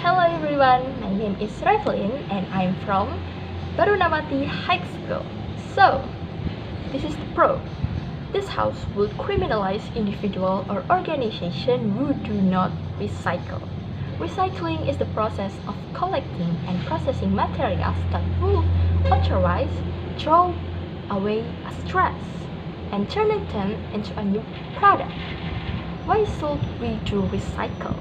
Hello everyone, my name is Revellin and I'm from Barunawati High School. So, this is the pro. This house will criminalize individual or organization who do not recycle. Recycling is the process of collecting and processing materials that will otherwise throw away as trash and turning them into a new product. Why should we do recycle?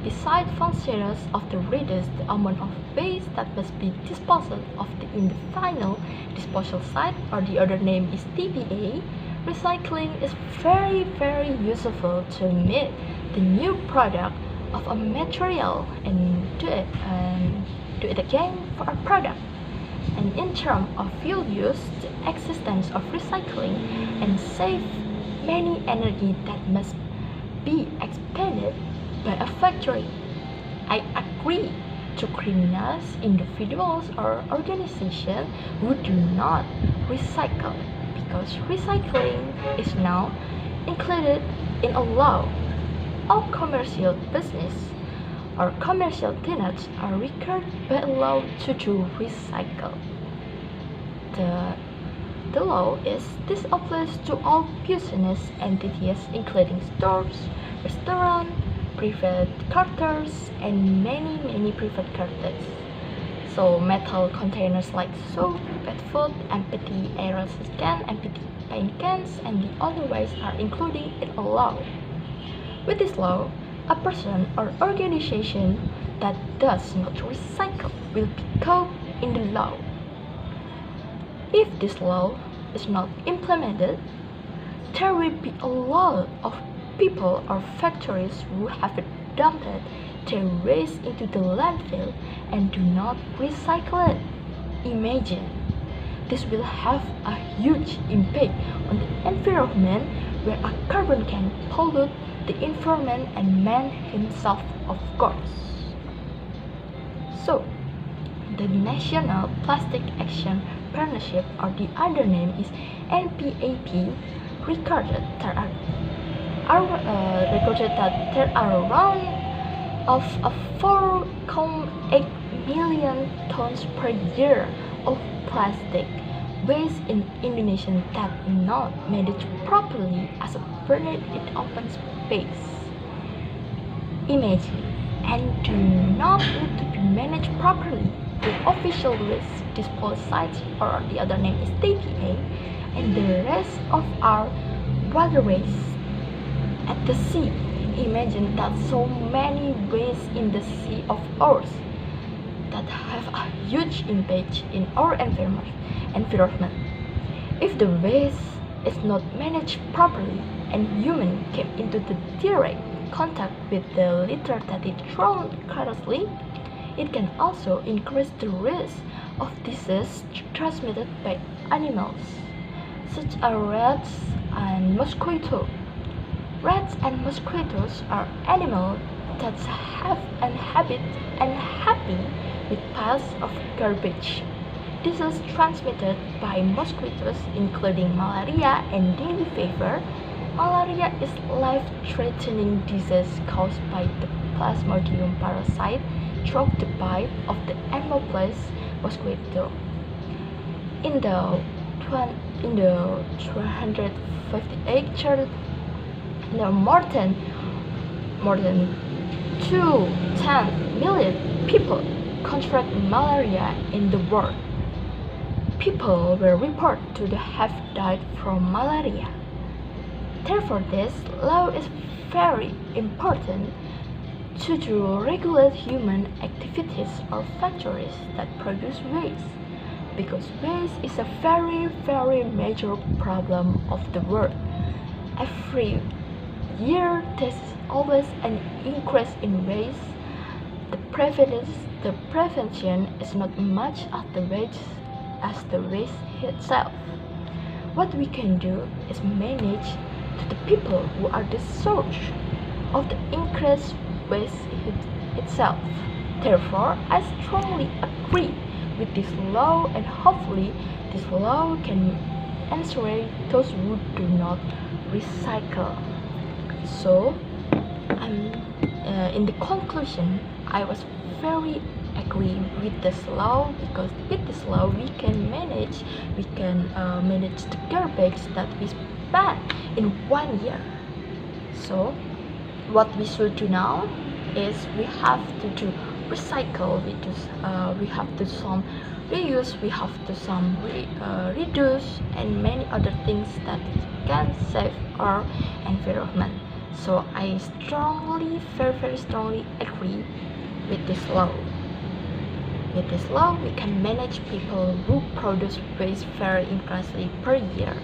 Besides functions of the reduce the amount of waste that must be disposed of in the final disposal site, or the other name is TPA, recycling is very useful to make the new product of a material and do it again for a product. And in terms of fuel use, the existence of recycling and save many energy that must be expended by a factory. I agree to criminalize individuals or organizations who do not recycle, because recycling is now included in a law. All commercial business or commercial tenants are required by law to do recycle. The law is this applies to all business entities including stores, restaurants, private carters, and many private carters. So metal containers like soap, pet food, empty aerosol can, empty paint cans, and the other waste are included in a law. With this law, a person or organization that does not recycle will be caught in the law. If this law is not implemented, there will be a lot of people or factories who have dumped their waste into the landfill and do not recycle it. Imagine, this will have a huge impact on the environment, where a carbon can pollute the environment and man himself, of course. So, the National Plastic Action Partnership, or the other name is NPAP, recorded that there are around of 4.8 million tons per year of plastic waste in Indonesia that not managed properly as a burned in open space. Imagine, and do not need to be managed properly with official waste disposal sites, or the other name is TPA, and the rest of our waterways at the sea. Imagine that so many waste in the sea of ours that have a huge impact in our environment. If the waste is not managed properly and humans came into the direct contact with the litter that is thrown carelessly, it can also increase the risk of disease transmitted by animals, such as rats and mosquitoes. Rats and mosquitoes are animals that have an habit and happy with piles of garbage. Diseases transmitted by mosquitoes, including malaria and dengue fever. Malaria is a life-threatening disease caused by the Plasmodium parasite through the bite of the Anopheles mosquito. In the 258 church, there are more than 210 million people contract malaria in the world. People were reported to have died from malaria. Therefore, this law is very important to regulate human activities or factories that produce waste, because waste is a very major problem of the world. Every year there is always an increase in waste. The prevention is not much as the waste itself. What we can do is manage to the people who are the source of the increased waste itself. Therefore, I strongly agree with this law, and hopefully this law can ensure those who do not recycle. So, in the conclusion, I was very agree with this law, because with this law we can manage the garbage that we spent in 1 year. So what we should do now is we have to do recycle, we have to some reuse, we have to some reduce, and many other things that can save our environment. So I strongly, very strongly agree with this law. With this law, we can manage people who produce waste very increasingly per year.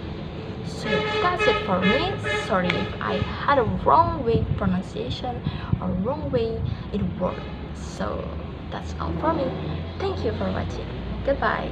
So that's it for me. Sorry if I had a wrong way pronunciation or wrong way in word. So that's all for me. Thank you for watching. Goodbye.